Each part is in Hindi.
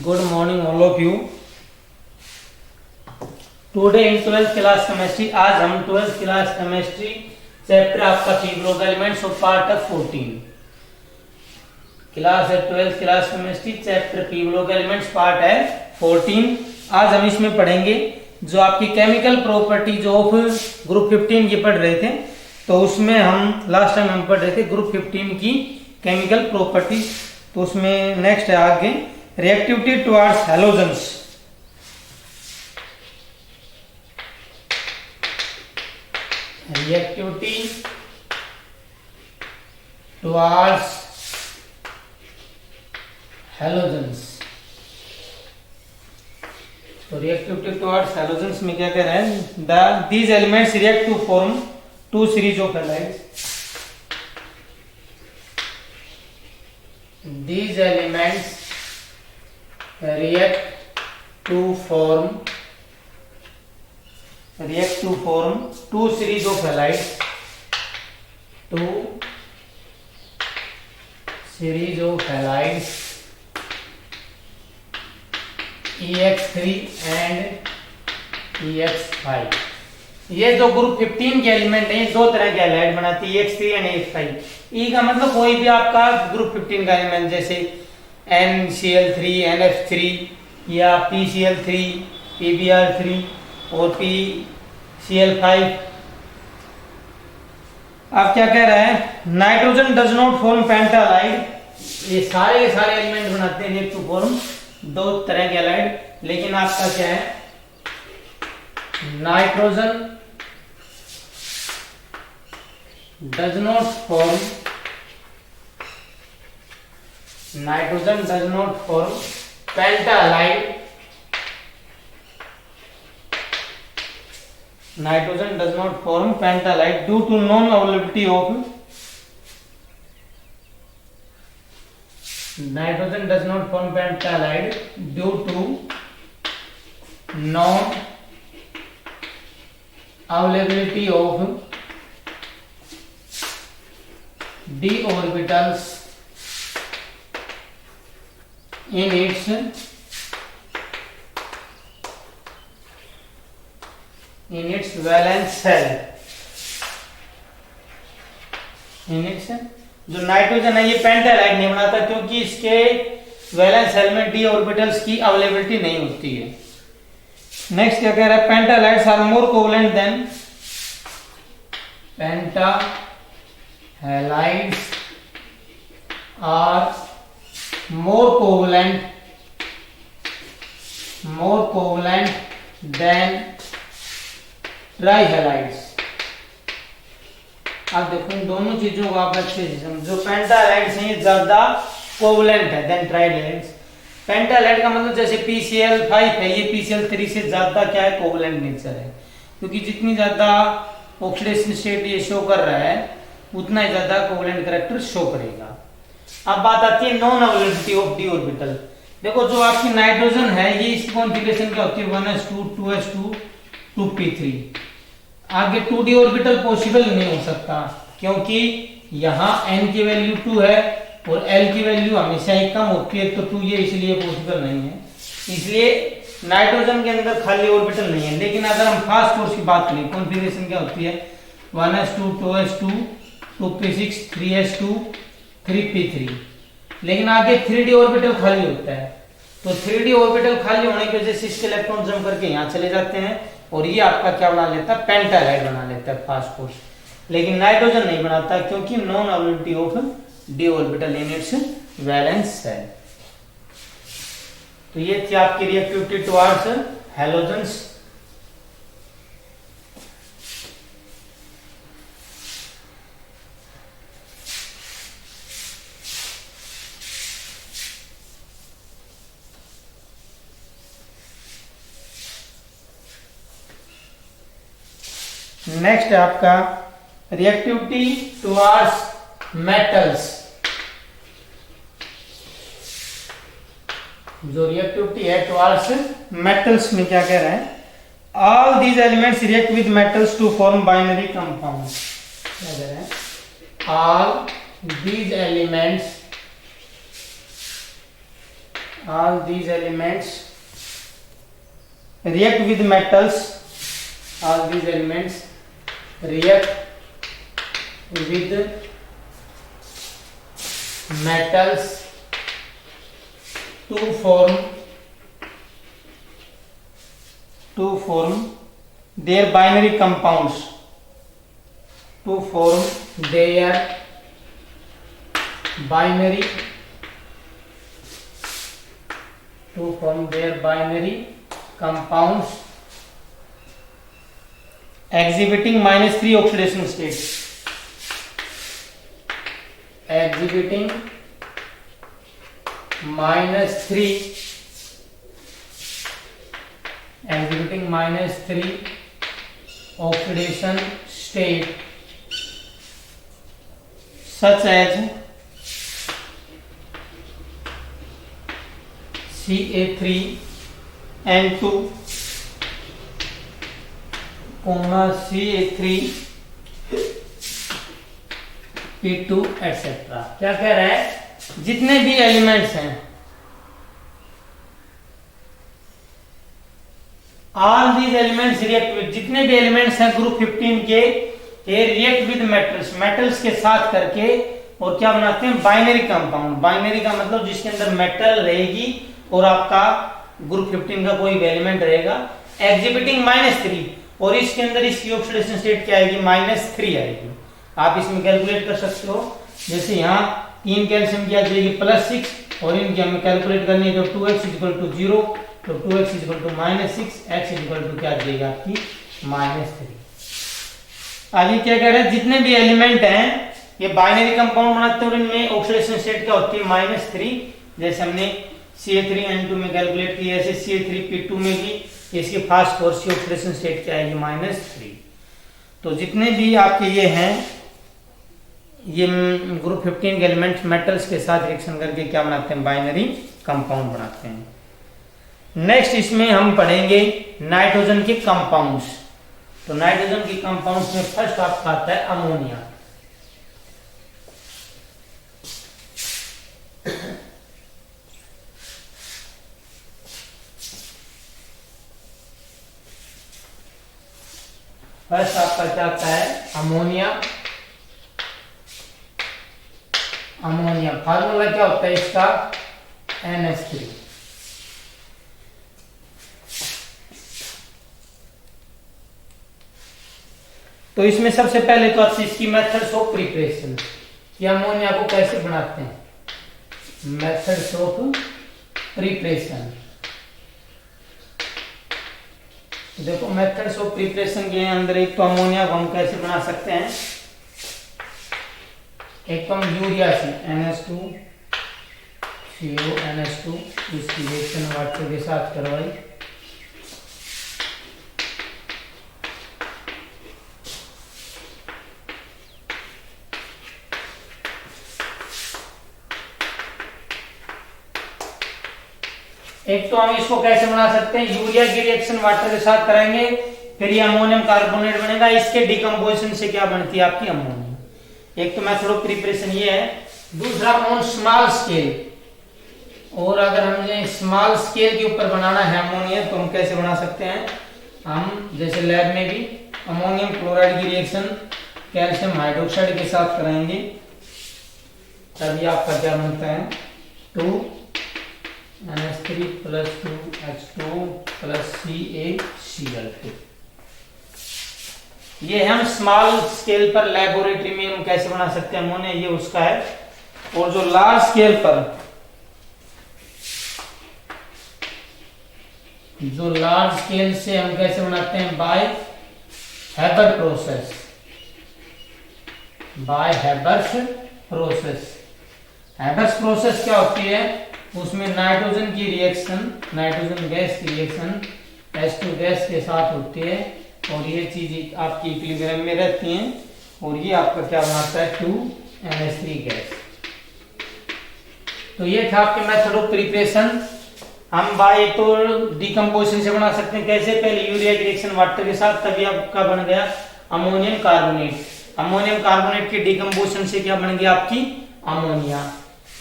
Good morning all of you. Today in 12th class chemistry, आज हम 12th class chemistry चैप्टर आपका P block elements of part of 14 class है 12th class chemistry chapter P block elements part है 14। आज हम इसमें पढ़ेंगे जो आपकी केमिकल प्रॉपर्टीज ऑफ ग्रुप 15 ये पढ़ रहे थे, तो उसमें हम लास्ट टाइम हम पढ़ रहे थे ग्रुप 15 की केमिकल प्रॉपर्टीज। तो उसमें नेक्स्ट है आगे reactivity towards halogens. Reactivity towards halogens. तो रिएक्टिविटी टुवर्ड्स हैलोजेंस में क्या कह रहे हैं, these elements react to form two series of halides. These elements react to form two series of halides, two series of halides EX3 and EX5। ये जो ग्रुप 15 के एलिमेंट है, दो तरह के हैलाइड बनाती है, EX3 एंड EX5। ई का मतलब कोई भी आपका ग्रुप 15 का एलिमेंट जैसे NCl3 NF3 या PCl3 PBr3 और PCl5। अब क्या कह रहा है, नाइट्रोजन डज नॉट फॉर्म पेंटालाइड। ये सारे के सारे एलिमेंट बनाते हैं रिएक्ट टू फॉर्म दो तरह के हैलाइड, लेकिन आपका क्या है, nitrogen does not form pentalide। Nitrogen does not form pentalide due to non-availability of nitrogen does not form pentalide due to non-availability of d orbitals in its valence shell। जो नाइट्रोजन है ये पेंटालाइड नहीं बनाता क्योंकि इसके वैलेंस शेल में डी ऑर्बिटल्स की अवेलेबिलिटी नहीं होती है। नेक्स्ट क्या कह रहा है, pentahalides are more covalent than halides are more covalent than trihalides। अब देखो इन दोनों चीजों को आप अच्छे से समझो। पेंटालाइड्स हैं ये ज्यादा कोवलेंट है देन ट्राइहालाइड्स। पेंटालाइड का मतलब जैसे PCl5 है, ये PCl3 से ज्यादा क्या है, कोवलेंट नेचर है, क्योंकि जितनी ज्यादा ऑक्सीडेशन स्टेट ये शो कर रहा है उतना ही ज्यादा कोवलेंट कैरेक्टर शो करेगा। अब बात आती है non availability of d orbital. देखो जो आपकी नाइट्रोजन है ये इसकी कॉन्फ़िगरेशन क्या होती है, 1s2 2s2 2p3। आगे 2d ऑर्बिटल पॉसिबल नहीं हो सकता क्योंकि यहाँ n की वैल्यू 2 है और l की वैल्यू हमेशा ही कम होती है, तो 2 ये इसलिए पॉसिबल नहीं है। इसलिए नाइट्रोजन के अंदर खाली ऑर्बिटल नहीं है। लेकिन अगर हम फास्ट फोर्स की बात करें, कॉन्फ़िगरेशन क्या होती है, 1s2 2s2 2p6 3s2 3p3। लेकिन आगे 3d ऑर्बिटल खाली होता है, तो 3d ऑर्बिटल खाली होने की वजह से इसके इलेक्ट्रॉन जम करके यहाँ चले जाते हैं और ये आपका क्या बना लेता है, पेंटालाइड बना लेता है फास्ट फोर्स। लेकिन नाइट्रोजन नहीं बनाता क्योंकि non availability of d orbital in its valence shell. तो ये थी आपकी रिएक्टिविटी टुवर्ड्स हैलोजेंस। नेक्स्ट है आपका रिएक्टिविटी टुवर्ड्स मेटल्स। जो रिएक्टिविटी है टुवर्ड्स मेटल्स में क्या कह रहे हैं, all these elements react with metals to form binary compound. क्या कह रहे हैं, all these elements all these elements react with metals, all these elements react with metals to form their binary compounds, to form their binary compounds exhibiting -3 oxidation states, exhibiting -3 oxidation state, such as Ca3N2, Ca3P2 etc. क्या कह रहा है, जितने भी एलिमेंट्स हैं, all these elements react with, जितने भी एलिमेंट्स हैं ग्रुप 15 के, ये रिएक्ट विद मेटल्स, मेटल्स के साथ करके और क्या बनाते हैं, बाइनरी कंपाउंड। बाइनरी का मतलब जिसके अंदर मेटल रहेगी और आपका ग्रुप 15 का कोई एलिमेंट रहेगा, एग्जिबिटिंग -3, और इसके अंदर इसकी ऑक्सीडेशन स्टेट क्या आएगी, -3 आएगी। आप इसमें कैलकुलेट कर सकते हो, जैसे यहाँ 3 कैल्शियम की आ जाएगी +6, और इनकी हमें कैलकुलेट करनी है, तो 2x = 0, तो 2x = -6, x = क्या आ जाएगी आपकी -3। आगे क्या कह रहे हैं, जितने भी एलिमेंट हैं ये बाइनरी कंपाउंड बनाते हैं और इनमें ऑक्सीडेशन स्टेट क्या होती है, -3। जैसे हमने Ca3N2 में कैलकुलेट किया, ऐसे Ca3P2 में भी इसकी फास्ट फोर्स की ऑक्सीडेशन स्टेट क्या आएगी, -3। तो जितने भी आपके ये हैं, ये ग्रुप 15 के एलिमेंट्स मेटल्स के साथ रिएक्शन करके क्या बनाते हैं, बाइनरी कंपाउंड बनाते हैं। नेक्स्ट इसमें हम पढ़ेंगे नाइट्रोजन के कंपाउंड्स। तो नाइट्रोजन के कंपाउंड्स में फर्स्ट आपका आता है अमोनिया। फर्स्ट आपका क्या आता है, अमोनिया। अमोनिया फार्मूला क्या होता है इसका, NH3। तो इसमें सबसे पहले तो आपसे इसकी मेथड्स ऑफ प्रिपरेशन, कि अमोनिया को कैसे बनाते हैं, मेथड्स ऑफ प्रिपरेशन। देखो मेथड्स ऑफ प्रिपरेशन के अंदर एक तो अमोनिया को हम कैसे बना सकते हैं, एक तो हम यूरिया से NH2CO इसकी रिएक्शन वाटर के साथ करवाई, एक तो हम इसको कैसे बना सकते हैं, यूरिया की रिएक्शन वाटर के साथ कराएंगे, फिर ये अमोनियम कार्बोनेट बनेगा, इसके डिकम्पोजिशन से क्या बनती है आपकी अमोनिया। एक तो मेथड ऑफ प्रिपरेशन ये है। दूसरा ऑन स्मॉल स्केल, और अगर हमें स्मॉल स्केल के ऊपर बनाना है अमोनिया तो हम कैसे बना सकते हैं, हम जैसे लैब में भी अमोनियम क्लोराइड की रिएक्शन कैल्शियम हाइड्रोक्साइड के साथ कराएंगे, तभी आपका क्या बनता है, 2NH3 + 2H2 + CaCl2। ये हम स्मॉल स्केल पर लेबोरेटरी में हम कैसे बना सकते हैं अमोनिया, ये उसका है। और जो लार्ज स्केल पर, जो लार्ज स्केल से हम कैसे बनाते हैं, by Haber process, by Haber's process. Haber's process क्या होती है, उसमें नाइट्रोजन की रिएक्शन, नाइट्रोजन गैस की रिएक्शन H2 गैस के साथ होती है, और ये चीज आपकी इक्विलिब्रियम में रहती हैं, और ये आपका क्या बनाता है, 2NH3 गैस। तो ये था आपके मेथड ऑफ प्रिपरेशन। हम बाय तो डिकम्पोजिशन से बना सकते हैं, कैसे, पहले यूरिया की रिएक्शन वाटर के साथ, तभी आपका बन गया अमोनियम कार्बोनेट। अमोनियम कार्बोनेट के डिकम्पोजिशन से क्या बन गया आपकी अमोनिया।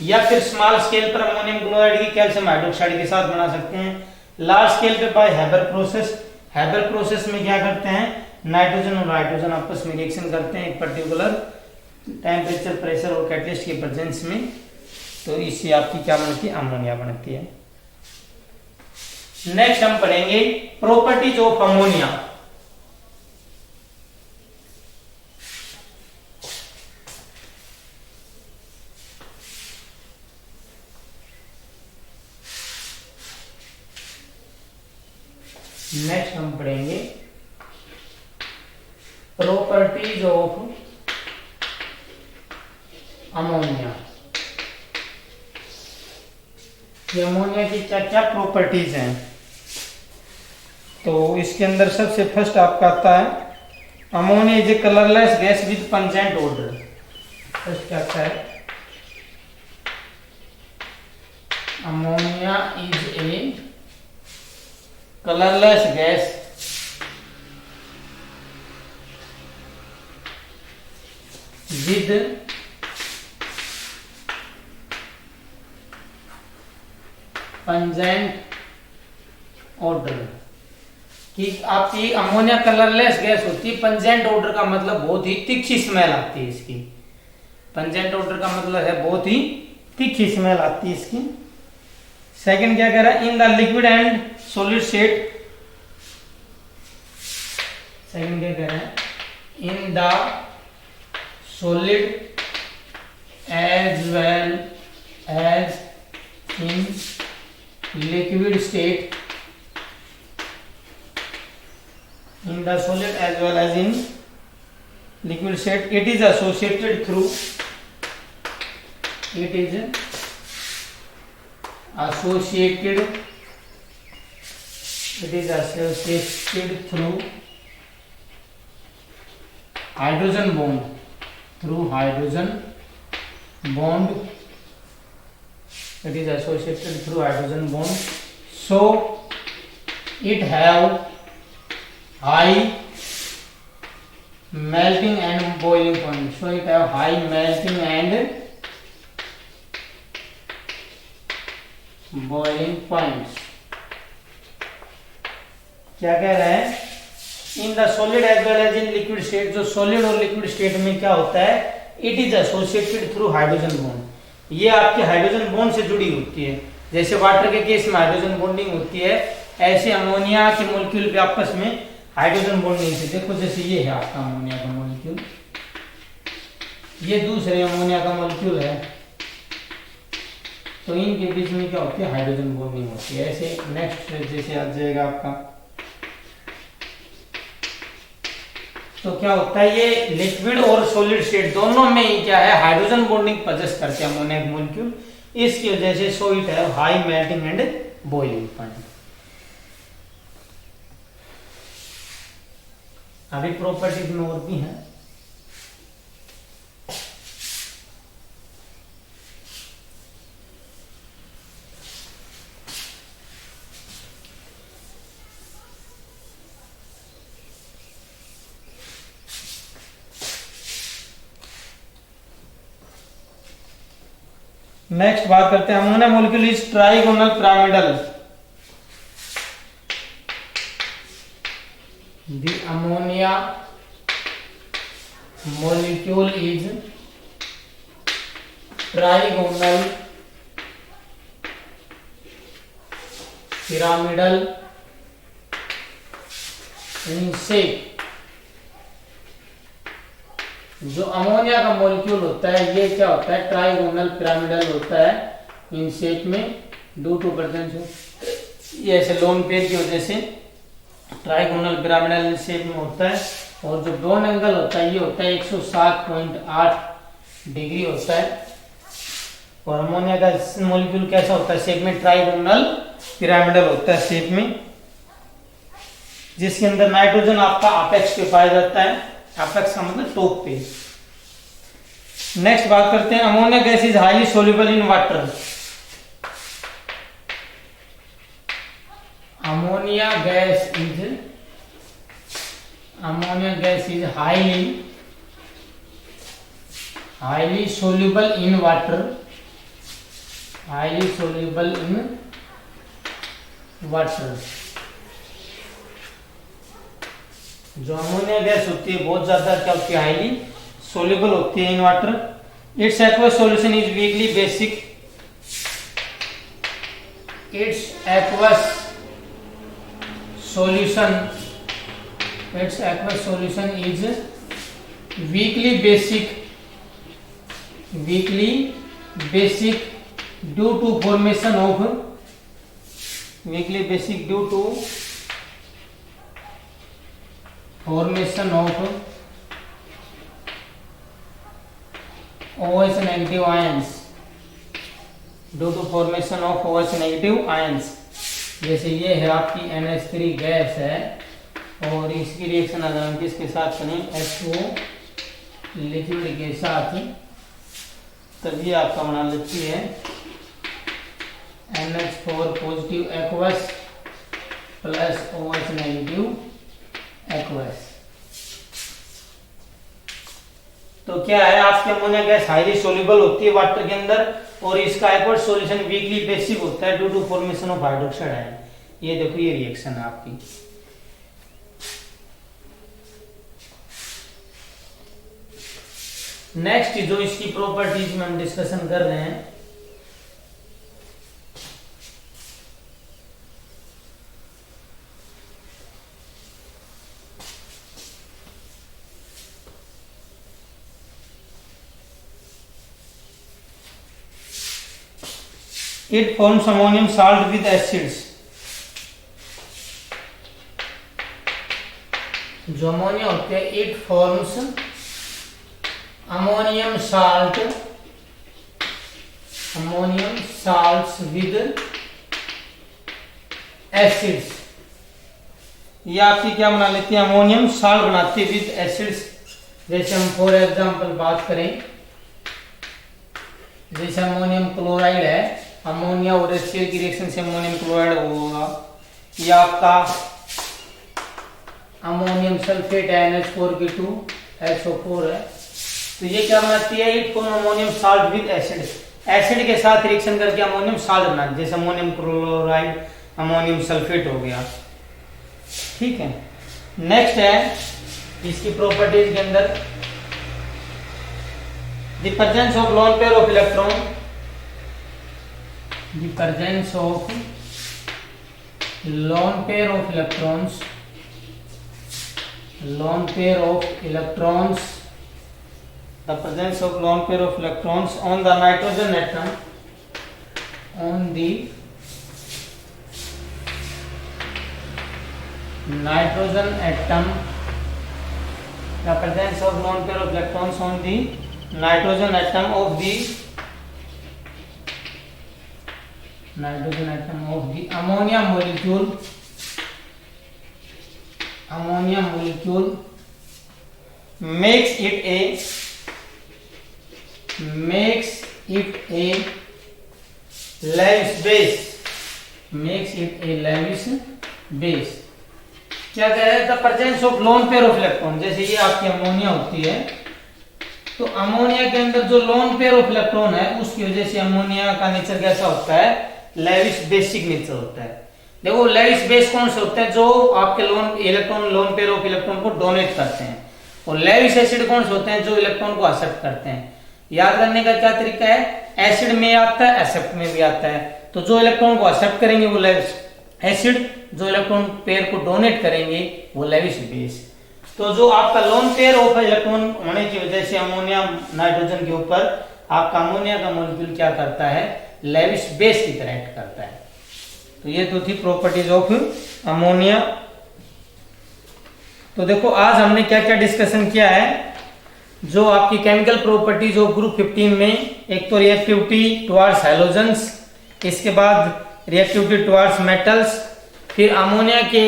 या फिर स्मॉल स्केल पर अमोनियम क्लोराइड की कैल्शियम हाइड्रोक्साइड के साथ बना सकते हैं। लार्ज स्केल पे by Haber process. Haber process में क्या करते हैं, नाइट्रोजन और हाइड्रोजन आपस में रिएक्शन करते हैं एक पर्टिकुलर टेम्परेचर, प्रेशर और कैटलिस्ट की प्रेजेंस में, तो इससे आपकी क्या बनती है, अमोनिया बनती है। नेक्स्ट हम पढ़ेंगे प्रॉपर्टीज ऑफ अमोनिया। नेक्स्ट हम पढ़ेंगे प्रॉपर्टीज ऑफ अमोनिया। ये अमोनिया की क्या क्या प्रॉपर्टीज हैं, तो इसके अंदर सबसे फर्स्ट आपका आता है ammonia is a colourless gas with pungent order. First क्या आता है, ammonia is a colourless gas with pungent order. कि आपकी अमोनिया कलरलेस गैस होती है, पंजेंट ऑर्डर का मतलब बहुत ही तीखी स्मेल आती है इसकी। पंजेंट ऑर्डर का मतलब है बहुत ही तीखी स्मेल आती है इसकी। सेकंड क्या कह रहा है, in the liquid and solid state. Second क्या कह रहा है, in the solid as well as in liquid state, in the solid as well as in liquid state, it is associated through hydrogen bond. It is associated through hydrogen bond, so it have high melting and boiling point. So it have high melting and boiling points. क्या कह रहा है, in the solid as well as in liquid state. जो सॉलिड और लिक्विड स्टेट में क्या होता है, it is associated through hydrogen bond. ये आपके हाइड्रोजन बॉन्ड से जुड़ी होती है। जैसे वाटर के केस में हाइड्रोजन बॉन्डिंग होती है, ऐसे अमोनिया के मॉलिक्यूल भी आपस में हाइड्रोजन बॉन्डिंग से, देखो जैसे ये है आपका अमोनिया का मॉलिक्यूल, ये दूसरे अमोनिया का मॉलिक्यूल है, तो इनके बीच में क्या होती है, हाइड्रोजन बॉन्डिंग होती है। ऐसे नेक्स्ट जैसे आ जाएगा आपका, तो क्या होता है, ये लिक्विड और सॉलिड स्टेट दोनों में ही क्या है, हाइड्रोजन बॉन्डिंग पजेस करते हैं अमोनिया के मॉलिक्यूल। इसकी वजह से सो इट है high melting and boiling point. अभी प्रॉपर्टीज में और भी है। नेक्स्ट बात करते हैं, ammonia molecule is trigonal pyramidal. The ammonia molecule is trigonal pyramidal in shape. जो अमोनिया का मॉलिक्यूल होता है ये क्या होता है, ट्राइगोनल पिरामिडल होता है इन शेप में, ड्यू टू प्रेजेंस ये ऐसे लोन पेयर की वजह से ट्राइगोनल पिरामिडल शेप में होता है। और जो डोन एंगल होता है ये होता है 107.8 डिग्री होता है। और अमोनिया का मॉलिक्यूल कैसा होता है, शेप में ट्राइगोनल पिरामिडल होता है शेप में, जिसके अंदर नाइट्रोजन आपका अपेक्स पे पाया जाता है। अपेक्स का मतलब टॉप पे। नेक्स्ट बात करते हैं, ammonia gas is highly soluble in water. Ammonia gas is highly soluble in water highly soluble in water. जो अमोनिया गैस होती है बहुत ज्यादा क्या होती है, हाईली सोल्यूबल होती है in water. It's aqueous solution is weekly basic, it's aqueous solution its aqueous solution is weakly basic due to formation of OH negative ions, जैसे ये है आपकी NH3 गैस है और इसकी रिएक्शन अगर हम किसके साथ करें, HO लिक्विड के साथ, तब ये आपका बना लेती है NH4 positive aqueous plus OH negative aqueous. तो क्या है, आपकी अमोनिया गैस हाईली सोल्यूबल होती है वाटर के अंदर और इसका एक्वस सॉल्यूशन वीकली बेसिक होता है due to formation of hydroxide ion. ये देखो ये रिएक्शन है आपकी। नेक्स्ट जो इसकी प्रॉपर्टीज में हम डिस्कशन कर रहे हैं, it forms ammonium salt with acids। जो अमोनिया होते हैं, it forms ammonium salts with acids। ये आपकी क्या बना लेती है, अमोनियम साल्ट बनाती है विद एसिड्स। जैसे हम फॉर एग्जांपल बात करें, जैसे अमोनियम क्लोराइड है, अमोनिया और HCl की रिएक्शन से अमोनियम क्लोराइड होगा। यह आपका अमोनियम सल्फेट है, NH4 है। तो ये क्या बनाती है, it form ammonium salt with acid. Acid के साथ रिएक्शन करके अमोनियम साल्ट बनाती है, जैसे अमोनियम क्लोराइड अमोनियम सल्फेट हो गया। ठीक है, नेक्स्ट है इसकी प्रॉपर्टीज के अंदर, the presence of lone pair of electron, the presence of lone pair of electrons the presence of lone pair of electrons on the nitrogen atom, the presence of lone pair of electrons on the nitrogen atom of the ammonia molecule makes it a Lewis base। क्या कह रहे हैं, the presence of lone pair of electron. जैसे ये आपकी अमोनिया होती है, तो अमोनिया के अंदर जो लोन पेयर ऑफ इलेक्ट्रॉन है उसकी वजह से अमोनिया का नेचर कैसा होता है, लेविस बेसिक नेचर होता है। देखो लेविस बेस कौन से होते हैं, जो आपके लोन पेयर ऑफ इलेक्ट्रॉन को डोनेट करते हैं, और लेविस एसिड कौन से होते हैं, जो इलेक्ट्रॉन को एक्सेप्ट करते हैं। याद करने का क्या तरीका है, एसिड में आता है, एक्सेप्ट में भी आता है। तो जो इलेक्ट्रॉन को एक्सेप्ट करेंगे वो लेविस एसिड, जो इलेक्ट्रॉन पेयर को डोनेट करेंगे वो लेविस बेस। तो जो आपका लोन पेयर ऑफ इलेक्ट्रॉन होने की वजह से अमोनिया नाइट्रोजन के ऊपर आपका अमोनिया का मॉलिक्यूल क्या करता है, लेविस बेस की तरह एक्ट करता है। तो ये तो थी प्रॉपर्टीज ऑफ अमोनिया। तो देखो आज हमने क्या क्या डिस्कशन किया है, जो आपकी केमिकल प्रॉपर्टीज ऑफ ग्रुप 15 में, एक तो रिएक्टिविटी टुवर्ड्स हैलोजेंस, इसके बाद रिएक्टिविटी टुवर्ड्स मेटल्स, फिर अमोनिया के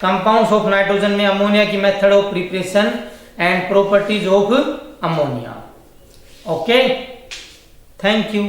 कंपाउंड्स ऑफ नाइट्रोजन में अमोनिया की method of preparation and properties of ammonia. Okay, thank you.